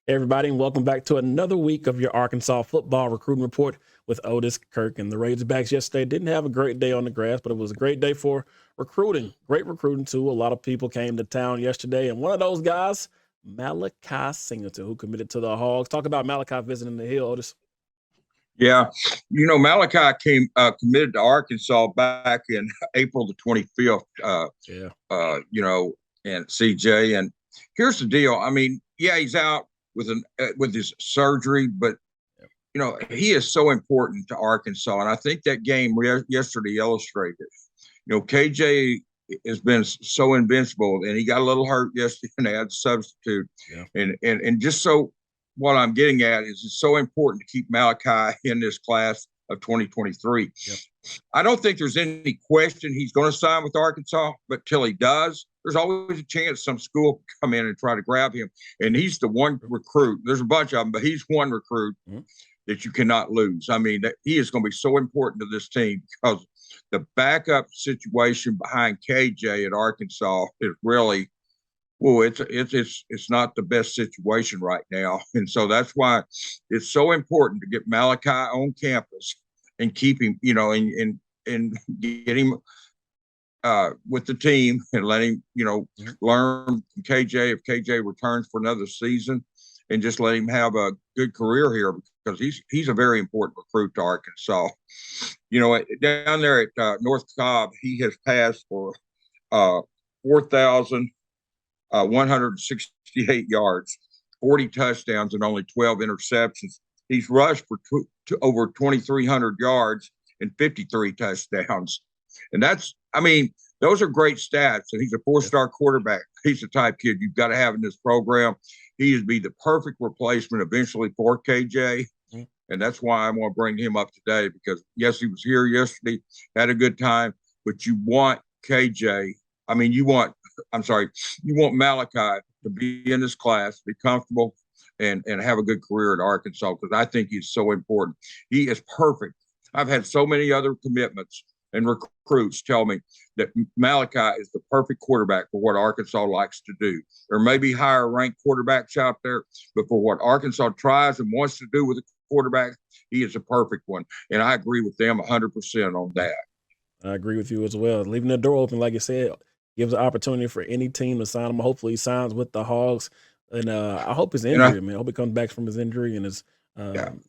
Hey, everybody, and welcome back to another week of your Arkansas football recruiting report with Otis Kirk. And the Razorbacks yesterday didn't have a great day on the grass, but it was a great day for recruiting. Great recruiting, too. A lot of people came to town yesterday, and one of those guys, Malachi Singer, who committed to the Hogs. Talk about Malachi visiting the Hill, Otis. Yeah, Malachi came committed to Arkansas back in April the 25th. Yeah. And CJ. And here's the deal. I mean, yeah, he's out with his surgery, but he is so important to Arkansas, and I think that game yesterday illustrated. KJ has been so invincible, and he got a little hurt yesterday, and they had to substitute. Yeah. And just so what I'm getting at is it's so important to keep Malachi in this class of 2023. Yep. I don't think there's any question he's going to sign with Arkansas, but till he does, there's always a chance some school can come in and try to grab him. And he's the one recruit. There's a bunch of them, but he's one recruit that you cannot lose. I mean, he is going to be so important to this team because the backup situation behind KJ at Arkansas is really, it's not the best situation right now. And so that's why it's so important to get Malachi on campus and keep him, and get him with the team and let him, learn from KJ if KJ returns for another season, and just let him have a good career here because he's a very important recruit to Arkansas. Down there at North Cobb, he has passed for 4,168 yards, 40 touchdowns, and only 12 interceptions. He's rushed for over 2,300 yards and 53 touchdowns. And those are great stats. And he's a four-star quarterback. He's the type kid you've got to have in this program. He would be the perfect replacement eventually for KJ. And that's why I'm going to bring him up today because, yes, he was here yesterday, had a good time, but you want KJ. You want Malachi to be in this class, be comfortable, and have a good career at Arkansas because I think he's so important. He is perfect. I've had so many other commitments and recruits tell me that Malachi is the perfect quarterback for what Arkansas likes to do. There may be higher ranked quarterbacks out there, but for what Arkansas tries and wants to do with a quarterback, he is a perfect one. And I agree with them 100% on that. I agree with you as well. Leaving the door open, like you said, gives an opportunity for any team to sign him. Hopefully he signs with the Hogs. And I hope his injury, I hope he comes back from his injury and is, getting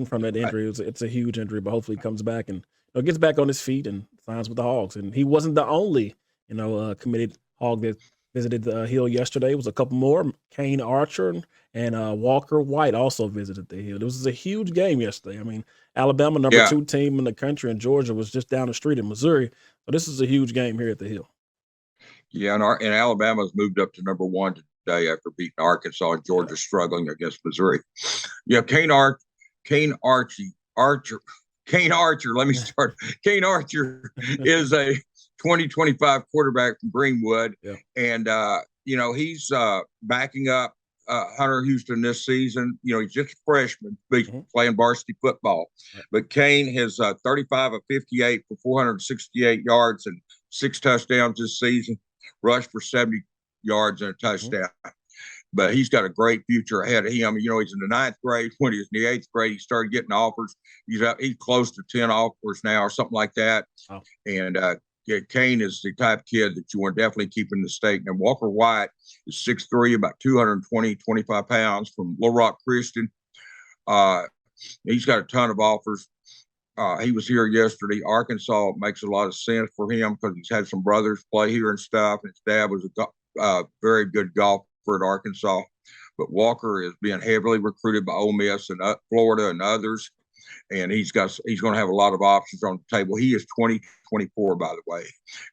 from that injury. It's a huge injury, but hopefully he comes back and gets back on his feet and signs with the Hogs. And he wasn't the only, committed Hog that visited the Hill yesterday. It was a couple more. Kane Archer and Walker White also visited the Hill. It was a huge game yesterday. Alabama, number 2 team in the country, and Georgia was just down the street in Missouri. So this is a huge game here at the Hill. Yeah, and Alabama's moved up to number 1 today after beating Arkansas, and Georgia struggling against Missouri. Yeah, Kane Archer. Let me start. Kane Archer is a 2025 quarterback from Greenwood, and he's backing up Hunter Houston this season. He's just a freshman, playing varsity football. But Kane has 35 of 58 for 468 yards and 6 touchdowns this season. Rushed for 70 yards and a touchdown. But he's got a great future ahead of him. He's in the 9th grade. When he was in the 8th grade, he started getting offers. He's close to 10 offers now or something like that. Oh. And Kane is the type of kid that you want to definitely keep in the state. And Walker White is 6'3", about 25 pounds from Little Rock Christian. He's got a ton of offers. He was here yesterday. Arkansas makes a lot of sense for him because he's had some brothers play here and stuff. And his dad was a very good golfer at Arkansas. But Walker is being heavily recruited by Ole Miss and Florida and others. And he's going to have a lot of options on the table. He is 2024, by the way.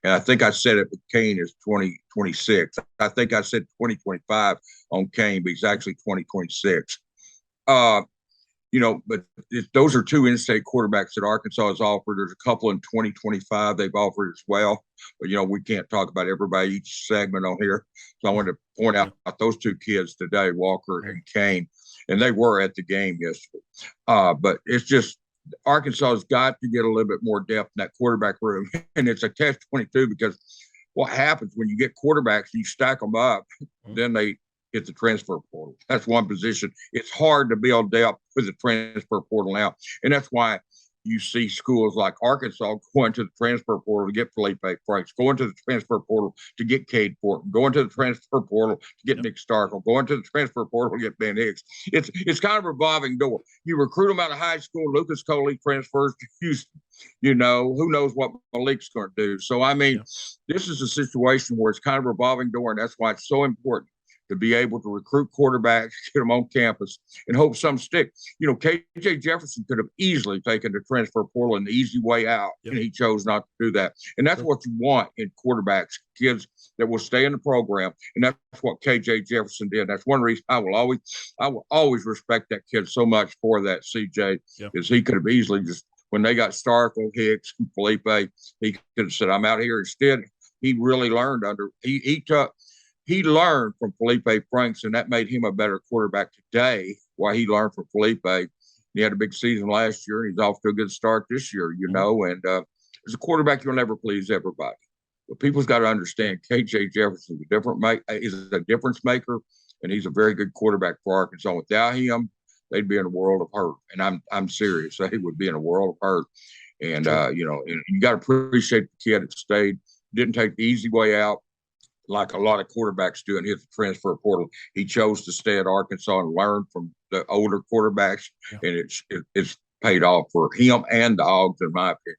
And I think I said it with Kane is 2026. I think I said 2025 on Kane, but he's actually 2026. But those are 2 in-state quarterbacks that Arkansas has offered. There's a couple in 2025 they've offered as well. But, we can't talk about everybody each segment on here. So I wanted to point out those 2 kids today, Walker and Kane, and they were at the game yesterday. But it's just Arkansas has got to get a little bit more depth in that quarterback room. And it's a catch-22 because what happens when you get quarterbacks and you stack them up, then they hit the transfer portal. That's one position. It's hard to build depth with the transfer portal now. And that's why you see schools like Arkansas going to the transfer portal to get Felipe Franks, going to the transfer portal to get Cade Fortin, going to the transfer portal to get Nick Starkel, going to the transfer portal to get Ben Hicks. It's kind of a revolving door. You recruit them out of high school, Lucas Coley transfers to Houston. You know, who knows what Malik's going to do. So, I mean, this is a situation where it's kind of a revolving door, and that's why it's so important to be able to recruit quarterbacks, get them on campus, and hope some stick. You know, KJ Jefferson could have easily taken the transfer portal and the easy way out, and he chose not to do that. And that's what you want in quarterbacks, kids that will stay in the program. And that's what KJ Jefferson did. That's one reason I will always respect that kid so much for that, CJ, is he could have easily just, when they got Starkel, Hicks, and Felipe, he could have said, I'm out here. Instead, he really learned he learned from Felipe Franks, and that made him a better quarterback today, while he learned from Felipe. He had a big season last year, and he's off to a good start this year, you know. And as a quarterback, you'll never please everybody. But people's got to understand KJ Jefferson is a difference maker, and he's a very good quarterback for Arkansas. Without him, they'd be in a world of hurt. And I'm serious. They would be in a world of hurt. And, you know, and you got to appreciate the kid that stayed, didn't take the easy way out, like a lot of quarterbacks do, and hit the transfer portal. He chose to stay at Arkansas and learn from the older quarterbacks, and it's paid off for him and the Hogs, in my opinion.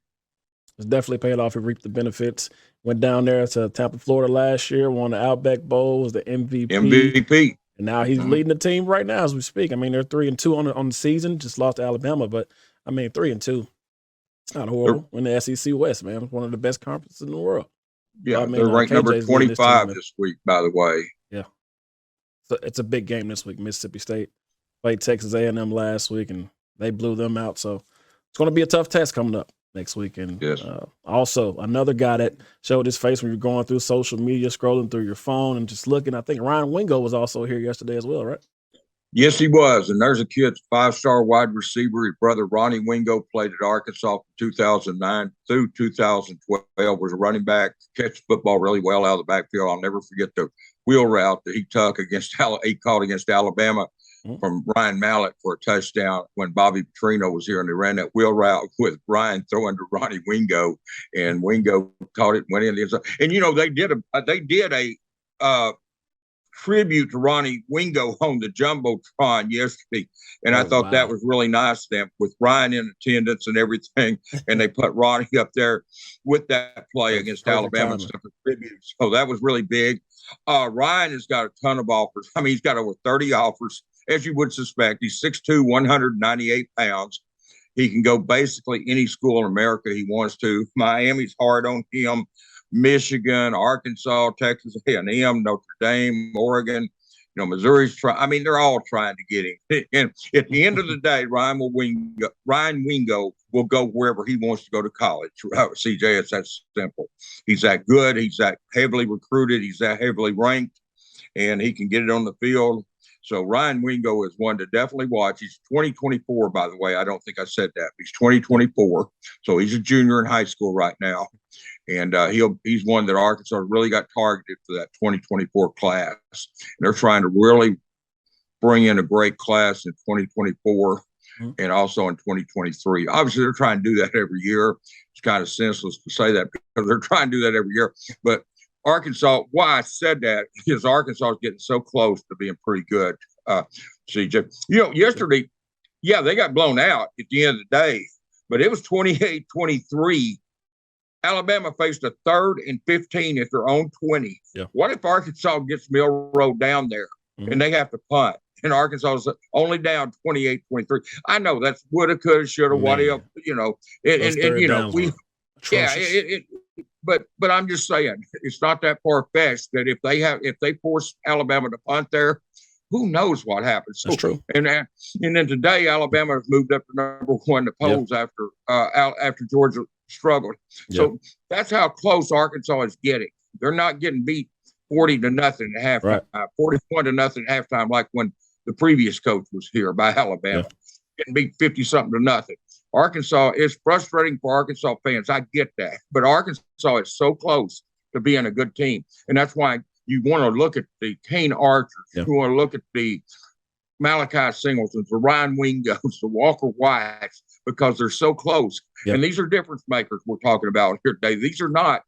It's definitely paid off. He reaped the benefits. Went down there to Tampa, Florida last year, won the Outback Bowl, was the MVP. And now he's leading the team right now as we speak. I mean, they're 3-2 on the season, just lost to Alabama, but I mean, 3-2. It's not horrible. In the SEC West, man, it's one of the best conferences in the world. Yeah, I mean, they're ranked number 25 this week, by the way. Yeah. So it's a big game this week. Mississippi State played Texas A&M last week, and they blew them out. So it's going to be a tough test coming up next week. And also, another guy that showed his face when you're going through social media, scrolling through your phone and just looking, I think Ryan Wingo was also here yesterday as well, right? Yes, he was. And there's a kid, 5-star wide receiver. His brother, Ronnie Wingo, played at Arkansas from 2009 through 2012, was a running back, catch football really well out of the backfield. I'll never forget the wheel route that he caught against Alabama from Ryan Mallett for a touchdown when Bobby Petrino was here, and they ran that wheel route with Ryan throwing to Ronnie Wingo, and Wingo caught it and went in the end zone. And, you know, they did a tribute to Ronnie Wingo on the Jumbotron yesterday. And I thought that was really nice of them, with Ryan in attendance and everything. And they put Ronnie up there with that play against Alabama and stuff. So that was really big. Ryan has got a ton of offers. I mean, he's got over 30 offers, as you would suspect. He's 6'2", 198 pounds. He can go basically any school in America he wants to. Miami's hard on him. Michigan, Arkansas, Texas A&M, Notre Dame, Oregon, you know, Missouri's trying. I mean, they're all trying to get him. And at the end of the day, Ryan Wingo will go wherever he wants to go to college. CJ, it's that simple. He's that good. He's that heavily recruited. He's that heavily ranked, and he can get it on the field. So Ryan Wingo is one to definitely watch. He's 2024, by the way. I don't think I said that. He's 2024. So he's a junior in high school right now. And he's one that Arkansas really got targeted for that 2024 class. And they're trying to really bring in a great class in 2024 and also in 2023. Obviously, they're trying to do that every year. It's kind of senseless to say that because they're trying to do that every year. But Arkansas, why I said that is Arkansas is getting so close to being pretty good, CJ. You know, yesterday, they got blown out at the end of the day, but it was 28-23. Alabama faced a 3rd and 15 at their own 20. Yeah. What if Arkansas gets Mill Road down there and they have to punt, and Arkansas is only down 28-23? I know that's woulda, coulda, shoulda, what if, you know, and you know, but I'm just saying it's not that far fetched that if they force Alabama to punt there, who knows what happens? That's true. And then today Alabama has moved up to number 1 in the polls after Georgia struggled. So that's how close Arkansas is getting. They're not getting beat 40-0 at halftime, 41-0 at halftime, like when the previous coach was here by Alabama, getting beat 50-something-0. Arkansas is frustrating for Arkansas fans. I get that, but Arkansas is so close to being a good team, and that's why you want to look at the Kane Archers. Yeah. You want to look at the Malachi Singletons, the Ryan Wingos, the Walker Whites, because they're so close. Yeah. And these are difference makers we're talking about here today. These are not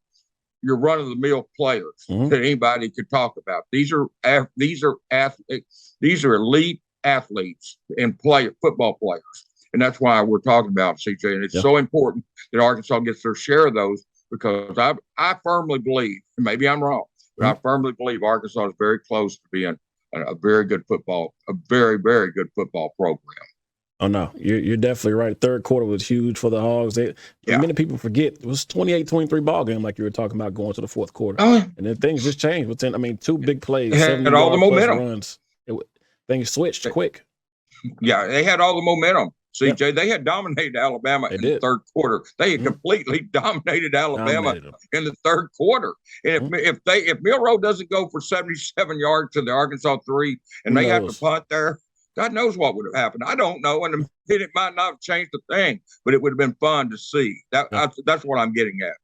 your run-of-the-mill players that anybody could talk about. These are athletes. These are elite athletes and football players. And that's why we're talking about CJ. And it's so important that Arkansas gets their share of those, because I firmly believe, and maybe I'm wrong, but I firmly believe Arkansas is very close to being a very good football, a very, very good football program. Oh, no, you're definitely right. Third quarter was huge for the Hogs. Many people forget it was 28-23 ball game, like you were talking about, going to the fourth quarter. And then things just changed. Within, two big plays, 70-yard plus runs. Things switched quick. Yeah, they had all the momentum. CJ, they had dominated Alabama in the third quarter. They had completely dominated Alabama in the third quarter. And if Milroe doesn't go for 77 yards to the Arkansas 3 and they have to punt there, God knows what would have happened. I don't know, and it might not have changed a thing, but it would have been fun to see. That's what I'm getting at.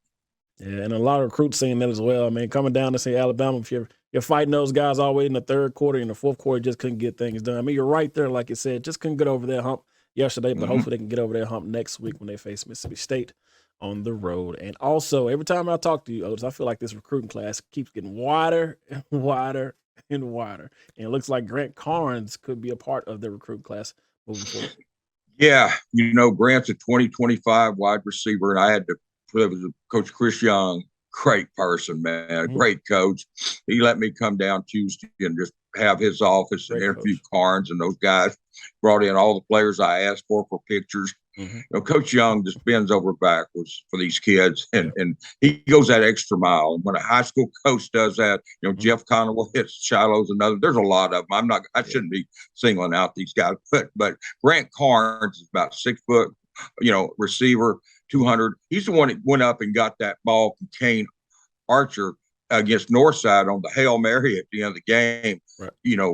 Yeah, and a lot of recruits saying that as well. I mean, coming down to say Alabama, if you're fighting those guys all the way in the third quarter, in the fourth quarter, just couldn't get things done. I mean, you're right there, like you said, just couldn't get over that hump yesterday, but hopefully they can get over that hump next week when they face Mississippi State on the road. And also, every time I talk to you, Otis, I feel like this recruiting class keeps getting wider and wider and wider. And it looks like Grant Carnes could be a part of the recruit class moving forward. Yeah, Grant's a 2025 wide receiver, and I had the privilege of Coach Chris Young. Great person, man, great coach. He let me come down Tuesday and just have his office and interview Carnes and those guys. Brought in all the players I asked for pictures. Coach Young just bends over backwards for these kids, and he goes that extra mile. And when a high school coach does that, Jeff Conwell hits Shiloh's another. There's a lot of them. I shouldn't be singling out these guys, but Grant Carnes is about 6 foot, receiver, 200. He's the one that went up and got that ball from Kane Archer against Northside on the Hail Mary at the end of the game. Right.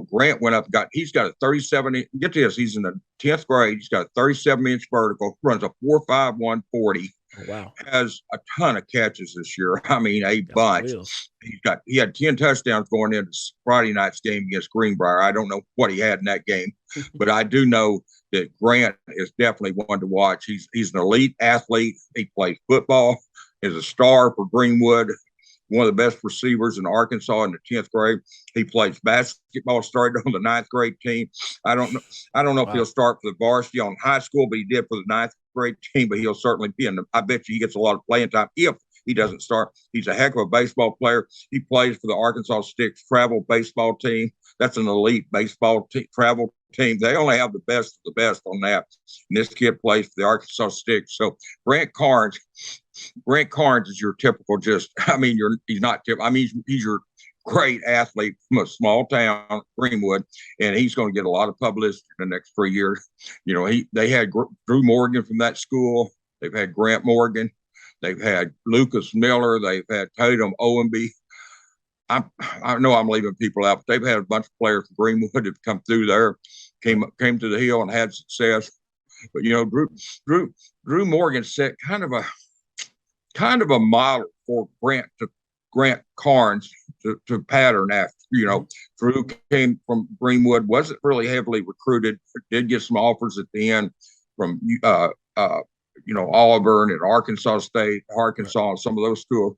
Grant went up, he's got a 37, get this, he's in the 10th grade, he's got a 37-inch vertical, runs a 4.5 140. Oh, wow. Has a ton of catches this year. I mean, a bunch. He had 10 touchdowns going into Friday night's game against Greenbrier. I don't know what he had in that game, but I do know that Grant is definitely one to watch. He's an elite athlete. He plays football, is a star for Greenwood, one of the best receivers in Arkansas in the 10th grade. He plays basketball, started on the 9th grade team. I don't know if he'll start for the varsity on high school, but he did for the 9th grade team, but he'll certainly be I bet you he gets a lot of playing time if he doesn't start. He's a heck of a baseball player. He plays for the Arkansas Sticks travel baseball team. That's an elite baseball travel team. They only have the best of the best on that. And this kid plays for the Arkansas Sticks. So Grant Carnes is your typical he's not typical. I mean, he's your great athlete from a small town, Greenwood, and he's going to get a lot of publicity in the next 3 years. They had Drew Morgan from that school. They've had Grant Morgan. They've had Lucas Miller. They've had Tatum Owenby. I know I'm leaving people out, but they've had a bunch of players from Greenwood that have come through there, came to the Hill and had success. But Drew Morgan set kind of a model for Grant Carnes to pattern after. Drew came from Greenwood, wasn't really heavily recruited, did get some offers at the end from Auburn and Arkansas State, Arkansas, and some of those schools.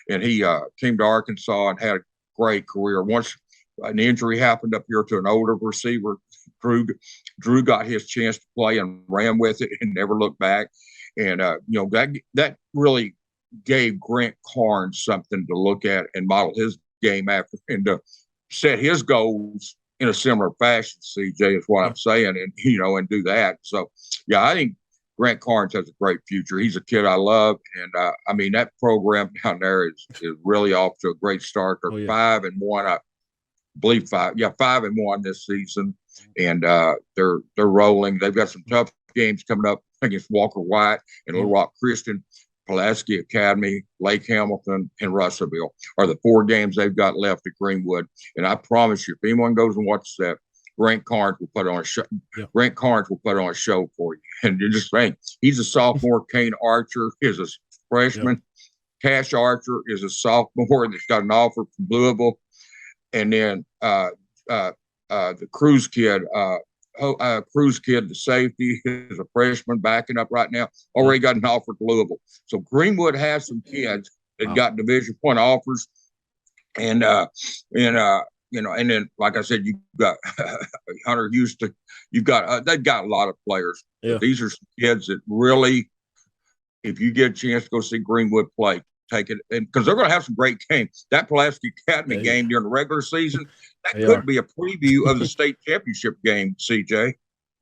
And he came to Arkansas and had a great career. Once an injury happened up here to an older receiver, Drew got his chance to play and ran with it and never looked back. And that really gave Grant Carnes something to look at and model his game after, and to set his goals in a similar fashion. CJ is what I'm saying, and do that. So yeah, I think Grant Carnes has a great future. He's a kid I love, and that program down there is really off to a great start. They're 5-1, I believe 5-1 this season, and they're rolling. They've got some tough games coming up against Walker White and Little Rock Christian, Pulaski Academy, Lake Hamilton, and Russellville are the 4 games they've got left at Greenwood. And I promise you, if anyone goes and watches that, Grant Carnes will put on a show. Yeah. Grant Carnes will put on a show for you. And you just think he's a sophomore. Kane Archer is a freshman. Yep. Cash Archer is a sophomore that's got an offer from Louisville. and then the Cruz kid, the safety, is a freshman backing up right now. Already got an offer to Louisville. So Greenwood has some kids that got Division I offers, and and then like I said, you got Hunter Houston. You've got they've got a lot of players. Yeah. But these are some kids that really, if you get a chance to go see Greenwood play, take it, and because they're going to have some great games. That Pulaski Academy game during the regular season, that could be a preview of the state championship game, CJ.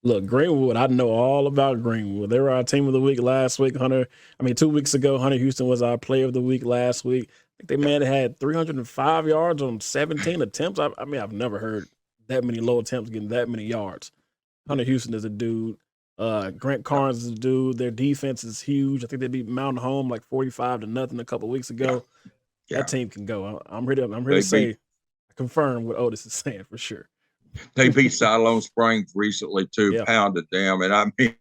Look, Greenwood, I know all about Greenwood. They were our team of the week last week. 2 weeks ago, Hunter Houston was our player of the week last week. I think they had 305 yards on 17 attempts. I've never heard that many low attempts getting that many yards. Hunter Houston is a dude. Grant Carnes is a dude. Their defense is huge. I think they beat Mountain Home like 45-0 a couple of weeks ago. Yeah. That team can go. I'm ready to say, confirm what Otis is saying for sure. They beat Siloam Springs recently too, pounded them, and I mean,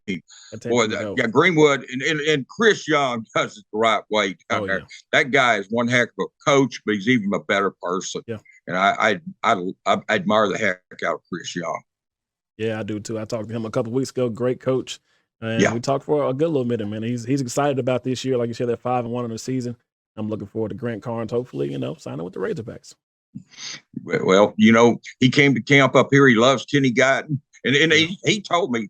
boy, Greenwood and Chris Young does it the right way down there. Yeah. That guy is one heck of a coach, but he's even a better person. Yeah, and I admire the heck out of Chris Young. Yeah, I do too. I talked to him a couple of weeks ago. Great coach, and we talked for a good little minute, man. He's excited about this year. Like you said, they're 5-1 in the season. I'm looking forward to Grant Carnes, hopefully, signing with the Razorbacks. Well, he came to camp up here. He loves Kenny Guyton, and he told me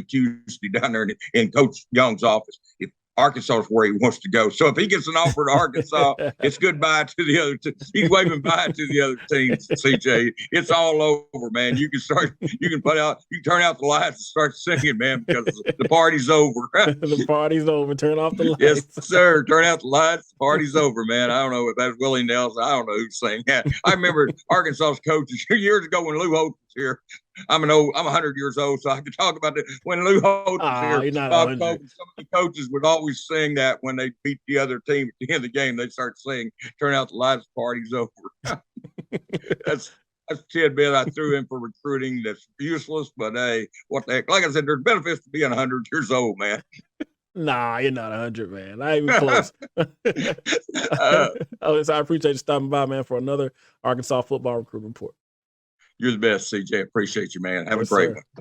Tuesday down there in Coach Young's office, if Arkansas is where he wants to go. So if he gets an offer to Arkansas, it's goodbye to the other team. He's waving bye to the other teams, CJ. It's all over, man. You can turn out the lights and start singing, man, because the party's over. The party's over. Turn off the lights. Yes, sir. Turn out the lights. The party's over, man. I don't know if that's Willie Nelson. I don't know who's saying that. I remember Arkansas's coaches years ago when Lou Holtz was here. I'm 100 years old, so I can talk about it. When Lou Holtz was here, some of the coaches would always sing that when they beat the other team at the end of the game. They'd start saying, "Turn out the lights, party's over." That's a tidbit I threw in for recruiting that's useless, but hey, what the heck? Like I said, there's benefits to being 100 years old, man. Nah, you're not 100, man. Not even close. So I appreciate you stopping by, man, for another Arkansas football recruit report. You're the best, CJ. Appreciate you, man. Have a great one.